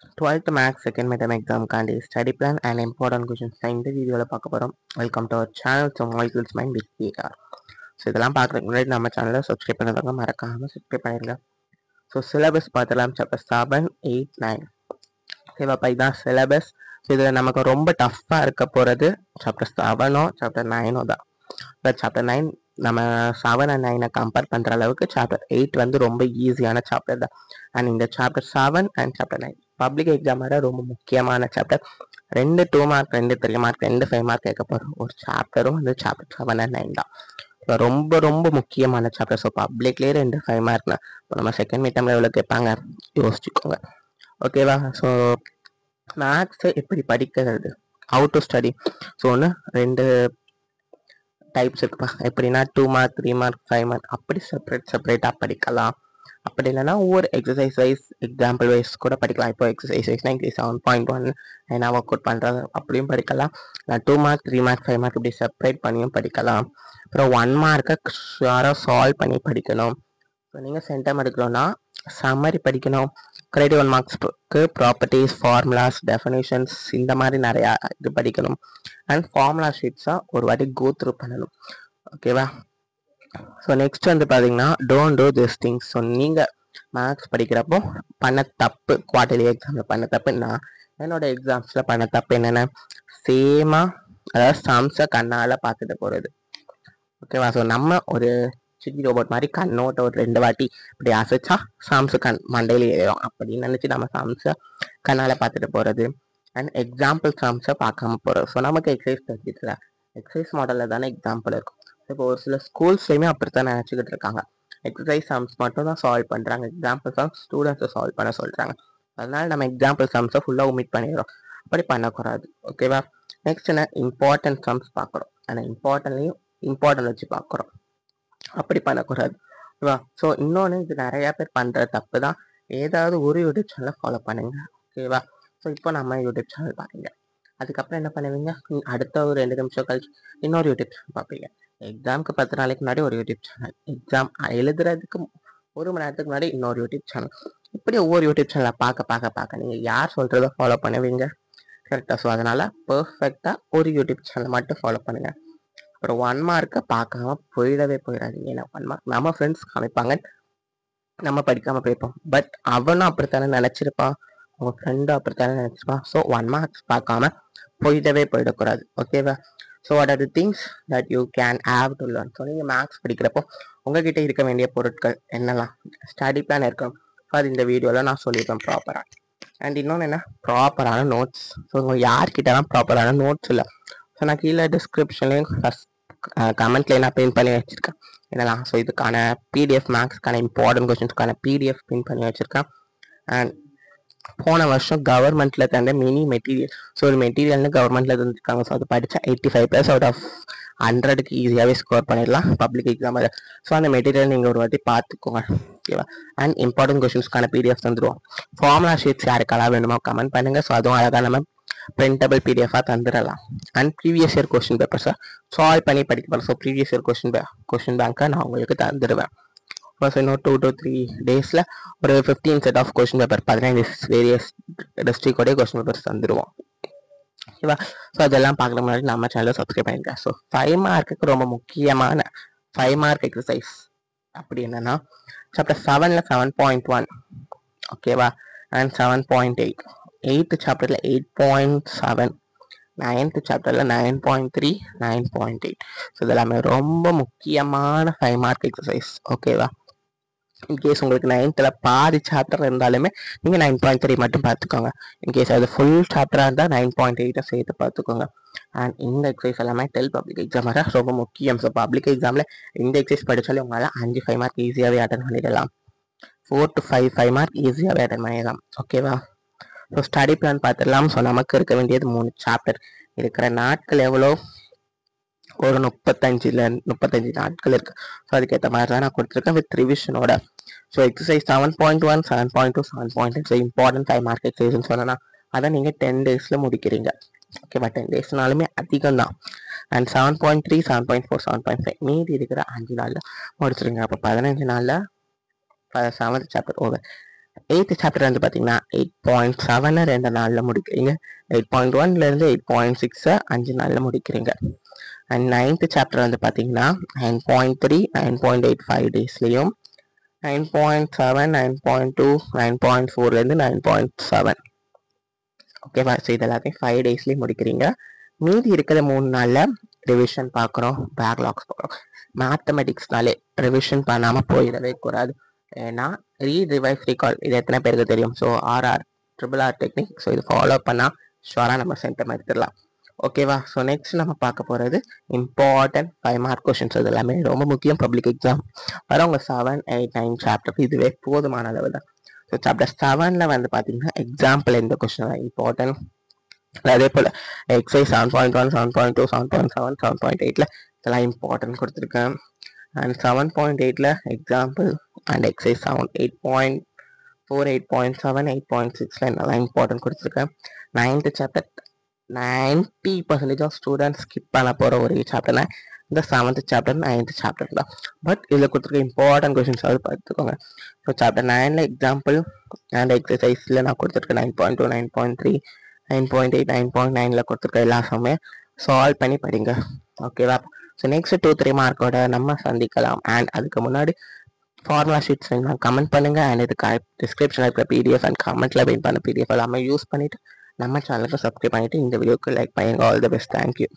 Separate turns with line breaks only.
12th Max second midterm exam kandi study plan and important questions இந்த வீடியோல பார்க்க போறோம். Welcome to our channel so molecules mind with KR. So இதெல்லாம் பார்க்குறதுக்கு முன்னாடி நம்ம சேனலை சப்ஸ்கிரைப் பண்ணுறவங்க மறக்காமல் சப்ஸ்கிரைப் பண்ணிடுங்க. ஸோ சிலபஸ் பார்த்துலாம் சாப்டர் 7, 8, 9. ஓகேவாப்பா இதுதான் சிலபஸ். ஸோ இதில் நமக்கு ரொம்ப டஃப்பாக இருக்க போகிறது சாப்டர் 7ஓ சாப்டர் 9ஓ தான். இப்போ சாப்டர் 9 நம்ம 7 and 9 கம்பேர் பண்ணுற அளவுக்கு சாப்டர் 8 வந்து ரொம்ப ஈஸியான சாப்டர் தான். அண்ட் இந்த chapter 7 and chapter 9 public exam வர ரொம்ப முக்கியமான சாப்டர். 2 2 மார்க் 2 3 மார்க் 2 5 மார்க் கேட்க போகிறோம். ஒரு சாப்டரும் வந்து சாப்டர் 7 and 9 தான். இப்போ ரொம்ப ரொம்ப முக்கியமான சாப்டர். ஸோ பப்ளிக்லேயே 2 5 மார்க்னா இப்போ நம்ம செகண்ட் மிட்டம் எவ்வளோ கேட்பாங்க யோசிச்சுக்கோங்க. ஓகேவா? ஸோ மேக்ஸை எப்படி படிக்கிறது, ஹவு டு ஸ்டடி. ஸோ ஒன்று 2 டைப்ஸ் இருக்குப்பா. எப்படின்னா 2 மார்க் 3 மார்க் 5 மார்க் அப்படி செப்பரேட்டாக படிக்கலாம். அப்படி இல்லைன்னா ஒவ்வொரு எக்ஸசைஸ் வைஸ் எக்ஸாம்பிள் வைஸ் கூட படிக்கலாம். இப்போ எக்ஸசைஸ் வைஸ்னா 7.1 நான் ஒர்க் அவுட் பண்ணுறது அப்படியும் படிக்கலாம். 2 மார்க் 3 மார்க் 5 மார்க் இப்படி செப்பரேட் பண்ணியும் படிக்கலாம். அப்புறம் 1 மார்க்கை ஷுவராக சால்வ் பண்ணி படிக்கணும். ஸோ நீங்கள் சென்டம் எடுக்கணும்னா சம்மரி படிக்கணும். கிரெடிட் 1 மார்க்ஸ்க்கு ப்ராப்பர்ட்டிஸ், ஃபார்முலாஸ், டெஃபினேஷன்ஸ் இந்த மாதிரி நிறையா இது படிக்கணும். அண்ட் ஃபார்முலா ஷீட்ஸாக ஒரு வாட்டி கோ த்ரூ பண்ணணும். ஓகேவா? ஸோ நெக்ஸ்ட் வந்து பார்த்தீங்கன்னா don't do this things. So நீங்கள் மேக்ஸ் படிக்கிறப்போ பண்ண தப்பு, குவார்டர்லி எக்ஸாமில் பண்ண தப்பு, நான் என்னோட எக்ஸாம்ஸில் பண்ண தப்பு என்னென்ன, சேமாக அதாவது சம்ஸை கண்ணால் பார்த்துட்டு போகிறது. ஓகேவா? ஸோ நம்ம ஒரு சிட்டி ரோபோட் மாதிரி கண்ணோட்ட ஒரு 2 வாட்டி இப்படி அசைச்சா சம்ஸு மண்டையில் ஏறும் அப்படின்னு நினச்சி நம்ம சம்ஸை கண்ணால் பார்த்துட்டு போகிறது. அண்ட் எக்ஸாம்பிள் சம்ஸை பார்க்காம போகிறது. ஸோ நமக்கு எக்ஸசைஸ் தெரிஞ்சிடல, எக்ஸசைஸ் மாடலில் தானே எக்ஸாம்பிள் இருக்கும். இப்போ ஒரு சில ஸ்கூல்ஸ்லையுமே அப்படித்தான் நினச்சிக்கிட்டு இருக்காங்க. எக்ஸசைஸ் சம்ஸ் மட்டும் தான் சால்வ் பண்ணுறாங்க, எக்ஸாம்பிள் சம்ஸ் ஸ்டூடெண்ட்ஸை சால்வ் பண்ண சொல்கிறாங்க. அதனால நம்ம எக்ஸாம்பிள் சம்ஸை ஃபுல்லாக ஒமிட் பண்ணிடுறோம். அப்படி பண்ணக்கூடாது. ஓகேவா? நெக்ஸ்ட் என்ன, இம்பார்ட்டன்ட் சம்ஸ் பார்க்குறோம். ஆனால் இம்பார்ட்டன்ட் வச்சு பார்க்குறோம். அப்படி பண்ணக்கூடாது. ஓகேவா? ஸோ இன்னொன்று, இது நிறையா பேர் பண்ணுற தப்பு தான். ஏதாவது ஒரு யூடியூப் சேனலை ஃபாலோ பண்ணுங்க. ஓகேவா? ஸோ இப்போ நம்ம யூடியூப் சேனல் பார்ப்பீங்க, அதுக்கப்புறம் என்ன பண்ணுவீங்க, அடுத்த ஒரு 2 நிமிஷம் கழிச்சு இன்னொரு யூடியூப் சேனல் பார்ப்பீங்க. எக்ஸாமுக்கு 10 நாளைக்கு முன்னாடி ஒரு யூடியூப் சேனல், எக்ஸாம் எழுதுறதுக்கு 1 மணி நேரத்துக்கு முன்னாடி இன்னொரு யூடியூப் சேனல். இப்படி ஒவ்வொரு யூடியூப் சேனலை பார்க்க நீங்கள் யார் சொல்கிறத ஃபாலோ பண்ணுவீங்க? கரெக்டாக? ஸோ அதனால் பர்ஃபெக்டாக ஒரு யூடியூப் சேனலை மட்டும் ஃபாலோ பண்ணுங்கள். அப்புறம் 1 மார்க்கை பார்க்காம போயிடாதீங்க. ஏன்னா 1 மார்க் நம்ம ஃப்ரெண்ட்ஸ் காமிப்பாங்க, நம்ம படிக்காமல் போயிருப்போம். பட் அவனும் அப்படித்தானே நினச்சிருப்பான், உங்கள் ஃப்ரெண்டும் அப்படித்தானே நினச்சிருப்பான். ஸோ 1 மார்க்ஸ் பார்க்காம போயிடக்கூடாது. ஓகேவா? So what are the things that you can have to learn. So நீங்கள் மேக்ஸ் படிக்கிறப்போ உங்ககிட்ட இருக்க வேண்டிய பொருட்கள் என்னெல்லாம், ஸ்டடி பிளான் இருக்கணும். ஸோ அது இந்த வீடியோவில் நான் சொல்லியிருக்கேன் ப்ராப்பராக. அண்ட் இன்னொன்று என்ன, ப்ராப்பரான நோட்ஸ். ஸோ யார்கிட்டலாம் ப்ராப்பரான நோட்ஸ் இல்லை, ஸோ நான் கீழே டிஸ்கிரிப்ஷன்லேயும் ஃபஸ்ட் கமெண்ட்லேயே நான் பின் பண்ணி வச்சுருக்கேன் என்னெல்லாம். ஸோ இதுக்கான பிடிஎஃப், மேக்ஸ்க்கான இம்பார்ட்டன்ட் கொஸ்டின்ஸ்க்கான பிடிஎஃப் பின் பண்ணி வச்சுருக்கேன். அண்ட் போன வருஷம் கவர்மெண்ட்ல தந்த மினி மெட்டீரியல், ஸோ ஒரு மெட்டீரியல்னு கவர்மெண்ட்ல தந்துருக்காங்க. ஸோ அது படித்தா 85+ அவுட் ஆஃப் 100க்கு ஈஸியாகவே ஸ்கோர் பண்ணிடலாம் பப்ளிக் எக்ஸாம். ஸோ அந்த மெட்டீரியல் நீங்கள் ஒரு வாட்டி பார்த்துக்கோங்க. ஓகேவா? அண்ட் இம்பார்ட்டன்ட் கொஸ்டின்ஸ்க்கான பிடிஎஃப் தந்துடுவோம். ஃபார்முலா ஷீட்ஸ் யாருக்கெல்லாம் வேணுமோ கமெண்ட் பண்ணுங்கள். ஸோ அதுவும் அழகாக நம்ம பிரிண்டபிள் பிடிஎஃபாக தந்துடலாம். அண்ட் ப்ரீவியஸ் இயர் கொஸ்டின் பேப்பர்ஸை சால்வ் பண்ணி படிக்க போகிறோம். ஸோ ப்ரீவியஸ் இயர் கொஸ்டின் பேங்க்கை நான் உங்களுக்கு தந்துடுவேன். இன்னும் 2 to 3 டேஸில் ஒரு 15 set of question paper 15 various டிஸ்ட்ரிக்டோடைய கொஸ்டின் பேப்பர்ஸ் தந்துடுவோம். ஓகேவா? ஸோ அதெல்லாம் பார்க்குற முன்னாடி நம்ம சேனலை சப்ஸ்கிரைப் பண்ணிருக்கேன். ஸோ 5 மார்க்குக்கு ரொம்ப முக்கியமான 5 மார்க் எக்ஸசைஸ் அப்படி என்னன்னா சாப்டர் 7ல் 7.1, ஓகேவா? அண்ட் 7.8, 8th சாப்டரில் 8.7, 9th சாப்டரில் 9.3, 9.8. ஸோ இதெல்லாமே ரொம்ப முக்கியமான 5 மார்க் எக்ஸசைஸ். ஓகேவா? இன்கேஸ் உங்களுக்கு 9th பாதி சாப்டர் இருந்தாலுமே நீங்கள் 9.3 மட்டும் பார்த்துக்கோங்க. இன்கேஸ் அது ஃபுல் சாப்டராக இருந்தால் 9.8 சேர்த்து பார்த்துக்கோங்க. அண்ட் இந்த எக்ஸசைஸ் எல்லாமே பப்ளிக் எக்ஸாம் வர ரொம்ப முக்கியம். ஸோ பப்ளிக் எக்ஸாமில் இந்த எக்ஸசைஸ் படித்தாலே உங்களால் 5 5 மார்க் ஈஸியாகவே அட்டன் பண்ணிடலாம். 4 to 5 மார்க் ஈஸியாகவே அட்டன் பண்ணிடலாம். ஓகேவா? ஸோ ஸ்டடி பிளான் பார்த்துடலாம். ஸோ நமக்கு இருக்க வேண்டியது 3 சாப்டர். இருக்கிற நாட்கள் எவ்வளோ, ஒரு 35 நாட்கள் இருக்கு. ஸோ அதுக்கேற்ற மாதிரி தான் நான் கொடுத்துருக்கேன் வித் ரிவிஷனோட. So exercise 7.1, 7.2, 7.8 so important 5 mark எக்ஸசைஸ்ன்னு சொன்னா அதை நீங்கள் 10 டேஸில் முடிக்கிறீங்க. ஓகேவா? 10 டேஸ்னாலுமே அதிகம் தான். அண்ட் 7.3, 7.4, 7.5 மீதி இருக்கிற 5 நாளில் முடிச்சிருங்க. அப்போ 15 நாளில் 7th chapter over. 8th chapter வந்து பார்த்தீங்கன்னா 8.7 2 நாளில் முடிக்கிறீங்க. 8.1லேருந்து 8.6 5 நாளில் முடிக்கிறீங்க. அண்ட் 9th சாப்டர் வந்து பார்த்தீங்கன்னா 9.3 9.8 5 டேஸ்லேயும், 9.7 9.2 9.4லேருந்து 9.7 ஓகேவா. ஸோ இது எல்லாத்தையும் 5 டேஸ்லேயும் முடிக்கிறீங்க. மீதி இருக்கிற 3 நாளில் ரிவிஷன் பார்க்குறோம், பேக்லாக்ஸ் பார்க்குறோம். மேத்தமெட்டிக்ஸ்னாலே ரிவிஷன் பண்ணாமல் போயிடவே கூடாது. ஏன்னா ரீட் ரிவைஸ் ரீகால் இது எத்தனை பேருக்கு தெரியும்? So RR technique. ஸோ இது ஃபாலோ பண்ணால் ஷுவராக நம்ம சென்டம் எடுத்துடலாம். ஓகேவா. ஸோ நெக்ஸ்ட் நம்ம பார்க்க போகிறது இம்பார்ட்டன்ட் 5 மார்க் கொஷின்ஸ். இது எல்லாமே ரொம்ப முக்கியம் பப்ளிக் எக்ஸாம். வரவங்க 7 8 9 சாப்டர் இதுவே போதுமான அளவு தான். ஸோ சாப்டர் 7ல் வந்து பார்த்தீங்கன்னா எக்ஸாம்பிள் இந்த கொஷின் இம்பார்ட்டன்ட். அதே போல் எக்ஸைஸ் 7.1 7.2 7.7 7.8ல் இதெல்லாம் இம்பார்ட்டன்ட் கொடுத்துருக்கேன். அண்ட் 7.8ல் எக்ஸாம்பிள் அண்ட் எக்ஸைஸ் 8.4 8.7 8.6ல் என்னெல்லாம் இம்பார்ட்டன்ட் கொடுத்துருக்கேன். 9th chapter 90% of students skip பண்ண போகிற ஒரு சாப்டர்னா இந்த 7th சாப்டர் 9th சாப்டர் தான். பட் இதில் கொடுத்துருக்க இம்பார்ட்டன்ட் கொஷின்ஸ் அது பார்த்துக்கோங்க. ஸோ சாப்டர் 9ல் எக்ஸாம்பிள் அண்ட் எக்ஸசைஸில் நான் கொடுத்துருக்கேன் 9.2 9.3 9.8 9.9ல் கொடுத்துருக்க எல்லா சமே சால்வ் பண்ணி படிங்க. ஓகேவா. ஸோ நெக்ஸ்ட் 2-3 மார்க்கோட நம்ம சந்திக்கலாம். அண்ட் அதுக்கு முன்னாடி ஃபார்முலா ஷீட்ஸ் வேணும் கமெண்ட் பண்ணுங்க. அண்ட் இதுக்கு டிஸ்கிரிப்ஷனில் இருக்கிற PDF அண்ட் கமெண்ட்ல வெயிட் பண்ண PDF எல்லாமே யூஸ் பண்ணிட்டு நம்ம சேனலுக்கு சப்ஸ்கிரைப் பண்ணிட்டு இந்த வீடியோக்கு லைக் பண்ணுங்க. All the best. தேங்க்யூ.